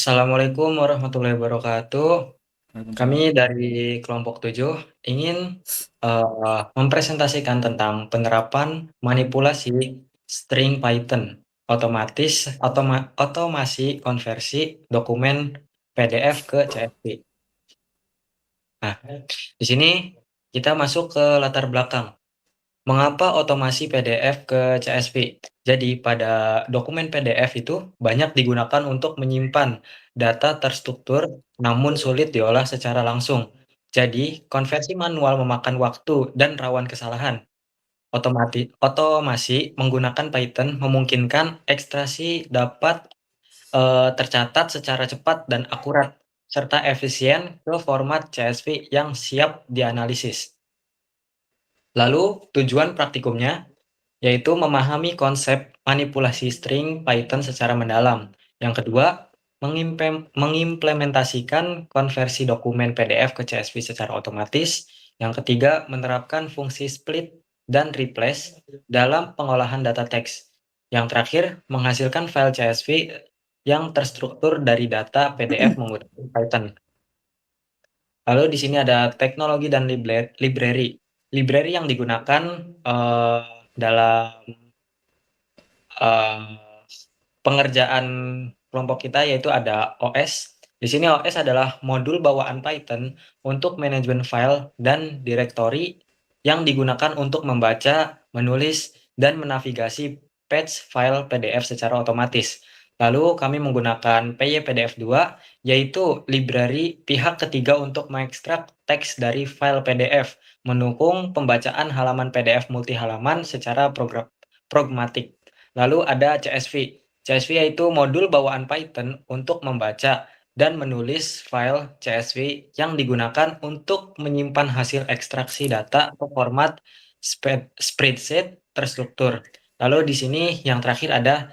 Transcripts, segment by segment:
Assalamualaikum warahmatullahi wabarakatuh. Kami Waalaikumsalam. dari kelompok 7 ingin mempresentasikan tentang penerapan manipulasi string Python otomasi konversi dokumen PDF ke CSV. Nah, di sini kita masuk ke latar belakang. Mengapa otomasi PDF ke CSV? Jadi, pada dokumen PDF itu banyak digunakan untuk menyimpan data terstruktur namun sulit diolah secara langsung. Jadi, konversi manual memakan waktu dan rawan kesalahan. Otomasi menggunakan Python memungkinkan ekstraksi dapat tercatat secara cepat dan akurat, serta efisien ke format CSV yang siap dianalisis. Lalu, tujuan praktikumnya yaitu memahami konsep manipulasi string Python secara mendalam. Yang kedua, mengimplementasikan konversi dokumen PDF ke CSV secara otomatis. Yang ketiga, menerapkan fungsi split dan replace dalam pengolahan data teks. Yang terakhir, menghasilkan file CSV yang terstruktur dari data PDF menggunakan Python. Lalu di sini ada teknologi dan library. Library yang digunakan dalam eh, pengerjaan kelompok kita yaitu ada OS. Di sini OS adalah modul bawaan Python untuk manajemen file dan direktori yang digunakan untuk membaca, menulis, dan menavigasi patch file PDF secara otomatis. Lalu kami menggunakan PyPDF2, yaitu library pihak ketiga untuk mengekstrak teks dari file PDF, mendukung pembacaan halaman PDF multi halaman secara pragmatik. Lalu ada CSV. CSV yaitu modul bawaan Python untuk membaca dan menulis file CSV yang digunakan untuk menyimpan hasil ekstraksi data ke format spreadsheet terstruktur. Lalu di sini yang terakhir ada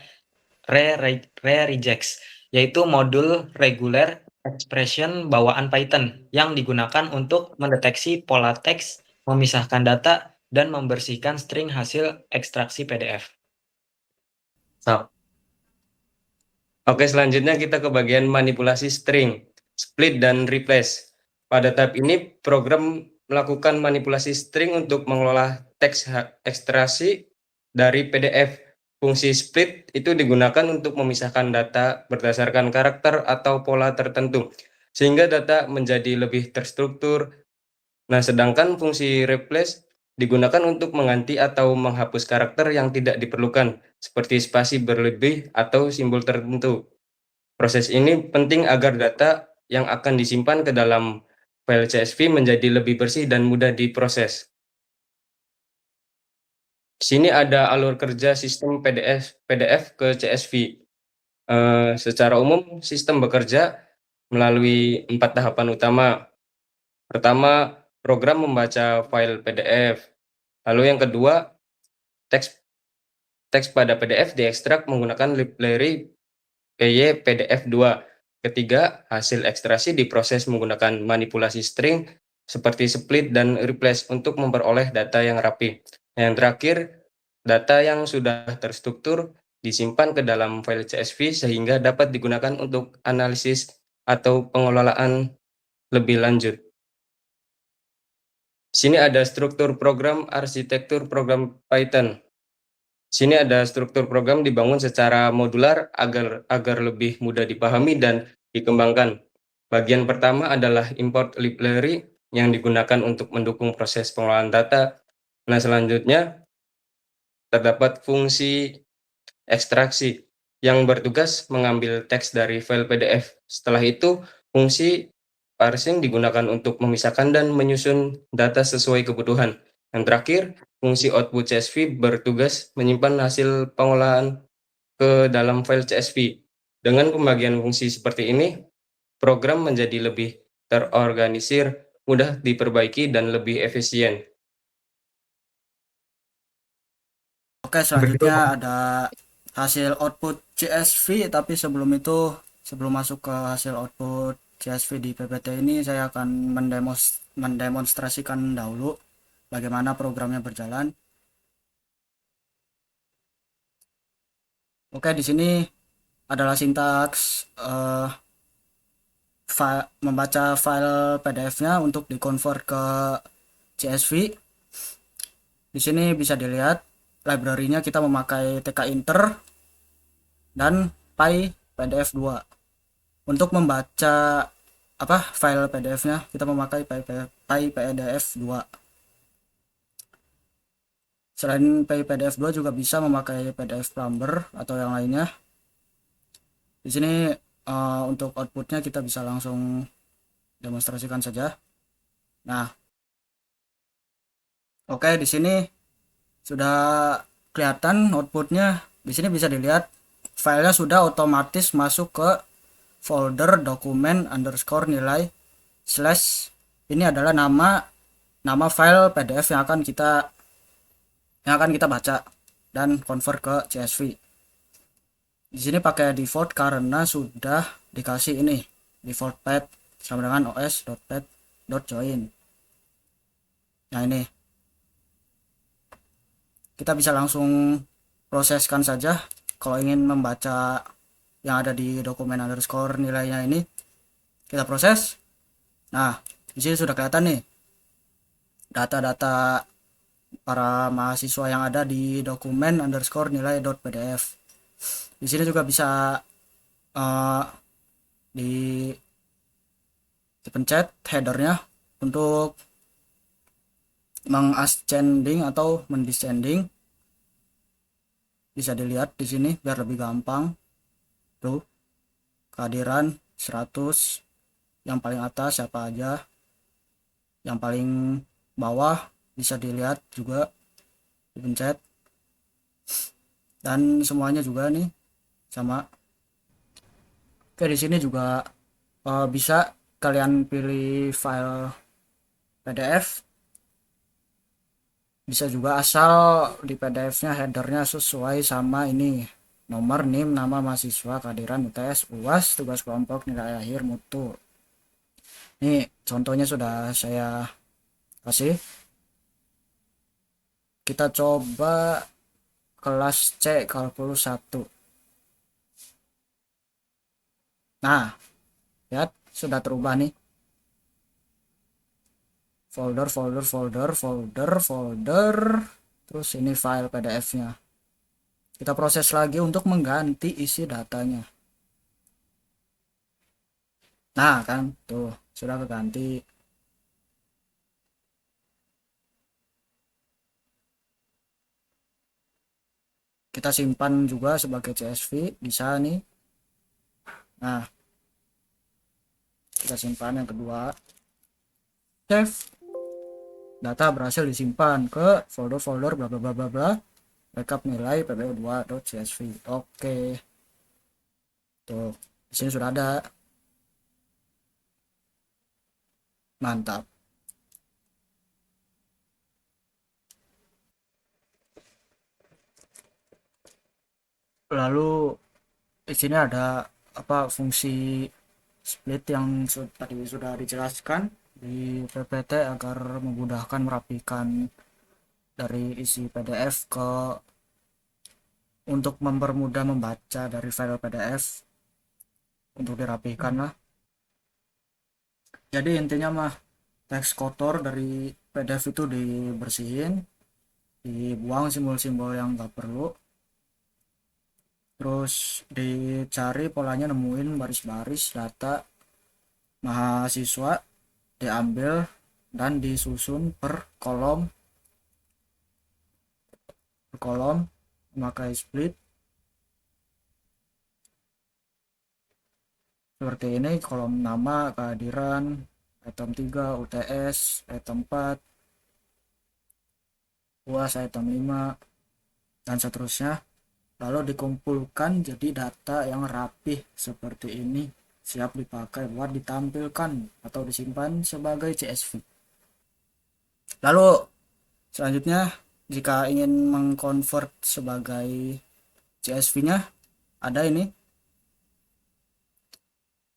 regex, yaitu modul regular expression bawaan Python yang digunakan untuk mendeteksi pola teks, memisahkan data, dan membersihkan string hasil ekstraksi PDF. So, Oke, selanjutnya kita ke bagian manipulasi string, split, dan replace. Pada tahap ini, program melakukan manipulasi string untuk mengelola teks ekstraksi dari PDF. Fungsi split itu digunakan untuk memisahkan data berdasarkan karakter atau pola tertentu, sehingga data menjadi lebih terstruktur. Nah, sedangkan fungsi replace digunakan untuk mengganti atau menghapus karakter yang tidak diperlukan, seperti spasi berlebih atau simbol tertentu. Proses ini penting agar data yang akan disimpan ke dalam file CSV menjadi lebih bersih dan mudah diproses. Di sini ada alur kerja sistem PDF ke CSV. Secara umum, sistem bekerja melalui 4 tahapan utama. Pertama, program membaca file PDF. Lalu yang kedua, teks pada PDF diekstrak menggunakan library PyPDF2. Ketiga, hasil ekstraksi diproses menggunakan manipulasi string seperti split dan replace untuk memperoleh data yang rapi. Yang terakhir, data yang sudah terstruktur disimpan ke dalam file CSV sehingga dapat digunakan untuk analisis atau pengelolaan lebih lanjut. Sini ada struktur program, arsitektur program Python. Sini ada struktur program dibangun secara modular agar lebih mudah dipahami dan dikembangkan. Bagian pertama adalah import library yang digunakan untuk mendukung proses pengolahan data. Nah, selanjutnya terdapat fungsi ekstraksi yang bertugas mengambil teks dari file PDF. Setelah itu, fungsi parsing digunakan untuk memisahkan dan menyusun data sesuai kebutuhan. Yang terakhir, fungsi output CSV bertugas menyimpan hasil pengolahan ke dalam file CSV. Dengan pembagian fungsi seperti ini, program menjadi lebih terorganisir, mudah diperbaiki, dan lebih efisien. Oke, selanjutnya ada hasil output CSV, tapi sebelum masuk ke hasil output CSV di PPT ini, saya akan mendemonstrasikan dahulu bagaimana programnya berjalan. Oke, di sini adalah sintaks membaca file PDF-nya untuk dikonvert ke CSV. Di sini bisa dilihat library-nya kita memakai tkinter dan PyPDF 2. Untuk membaca file PDF-nya kita memakai PyPDF 2. Selain PyPDF 2 juga bisa memakai PDF Plumber atau yang lainnya. Di sini untuk outputnya kita bisa langsung demonstrasikan saja. Nah, oke, di sini sudah kelihatan outputnya. Di sini bisa dilihat filenya sudah otomatis masuk ke folder dokumen underscore nilai slash. Ini adalah nama file PDF yang akan kita baca dan convert ke CSV. Di sini pakai default karena sudah dikasih ini default path sama dengan os.path.join. Nah, ini kita bisa langsung proseskan saja kalau ingin membaca yang ada di dokumen underscore nilainya ini. Kita proses. Nah, di sini sudah kelihatan nih data-data para mahasiswa yang ada di dokumen underscore nilai.pdf. Di sini juga bisa dipencet headernya untuk mengascending atau mendescending. Bisa dilihat di sini biar lebih gampang. Tuh, kehadiran 100, yang paling atas siapa aja, yang paling bawah bisa dilihat juga, dipencet, dan semuanya juga nih sama. Oke, di sini juga bisa kalian pilih file PDF. Bisa juga asal di PDF-nya headernya sesuai sama ini, nomor, NIM, nama mahasiswa, kehadiran, UTS, UAS, tugas kelompok, nilai akhir, mutu. Ini contohnya sudah saya kasih. Kita coba kelas C kalkulus 1. Nah, lihat sudah terubah nih. Folder, terus ini file PDF-nya. Kita proses lagi untuk mengganti isi datanya. Nah, kan tuh sudah keganti. Kita simpan juga sebagai CSV, bisa nih. Nah, kita simpan yang kedua. Save. Data berhasil disimpan ke folder bla bla bla bla bla. Backup nilai pbu2.csv. Oke. Tuh, di sini sudah ada. Mantap. Lalu di sini ada fungsi split yang tadi sudah dijelaskan di PPT agar memudahkan merapikan dari isi PDF untuk mempermudah membaca dari file PDF untuk dirapikan lah. Jadi intinya mah teks kotor dari PDF itu dibersihin, dibuang simbol-simbol yang nggak perlu, terus dicari polanya, nemuin baris-baris data mahasiswa, diambil dan disusun per kolom memakai split seperti ini. Kolom nama, kehadiran, item 3, UTS, item 4, UAS, item 5, dan seterusnya. Lalu dikumpulkan jadi data yang rapih seperti ini, siap dipakai buat ditampilkan atau disimpan sebagai CSV. Lalu selanjutnya, jika ingin mengkonvert sebagai CSV-nya, ada ini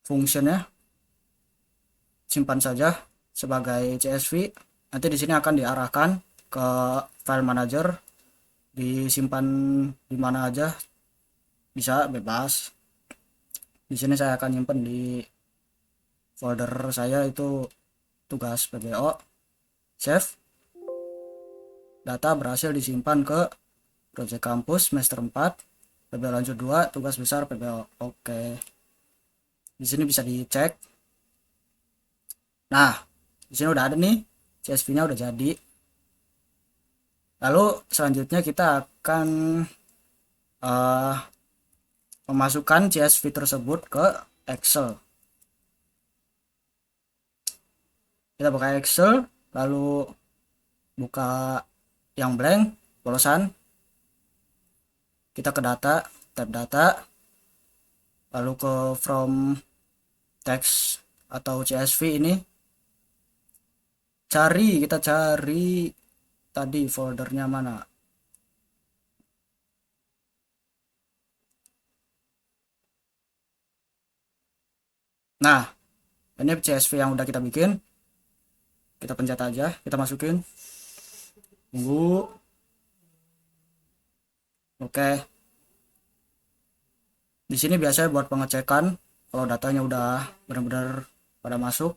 fungsinya, simpan saja sebagai CSV. Nanti di sini akan diarahkan ke file manager, disimpan di mana aja, bisa bebas. Di sini saya akan nyimpan di folder saya itu tugas PBO, save, data berhasil disimpan ke project kampus semester 4, PBO lanjut 2, tugas besar PBO. Oke. Di sini bisa dicek. Nah, di sini udah ada nih, CSV-nya udah jadi. Lalu selanjutnya kita akan memasukkan CSV tersebut ke Excel. Kita buka Excel, lalu buka yang blank, polosan. Kita ke data, tab data, lalu ke from text atau CSV ini. Kita cari tadi foldernya mana. Nah, ini CSV yang udah kita bikin. Kita pencet aja, kita masukin. Tunggu. Oke. Di sini biasanya buat pengecekan kalau datanya udah benar-benar pada masuk.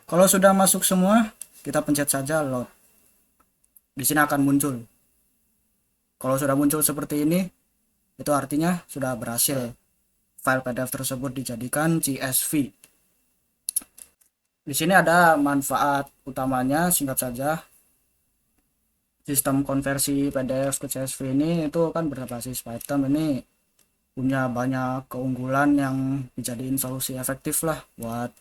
Kalau sudah masuk semua, kita pencet saja load. Di sini akan muncul. Kalau sudah muncul seperti ini, itu artinya sudah berhasil file PDF tersebut dijadikan CSV. Di sini ada manfaat utamanya, singkat saja. Sistem konversi PDF ke CSV ini itu kan berbasis Python, ini punya banyak keunggulan yang dijadiin solusi efektif lah buat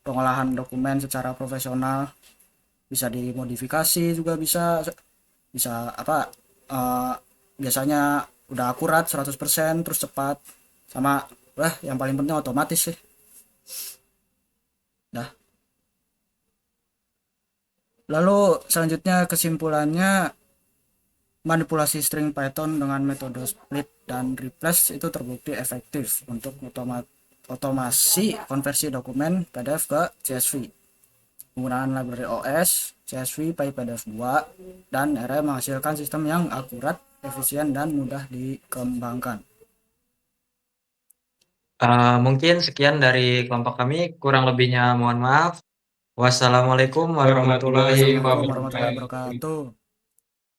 pengolahan dokumen secara profesional. Bisa dimodifikasi juga bisa apa biasanya udah akurat 100% terus cepat sama yang paling penting otomatis sih. Dah. Lalu selanjutnya kesimpulannya, manipulasi string Python dengan metode split dan replace itu terbukti efektif untuk otomasi konversi dokumen PDF ke CSV. Penggunaan library OS, CSV, PyPDF 2, dan R menghasilkan sistem yang akurat, efisien, dan mudah dikembangkan. Mungkin sekian dari kelompok kami, kurang lebihnya mohon maaf. Wassalamualaikum warahmatullahi Assalamualaikum warahmatullahi wabarakatuh. wabarakatuh.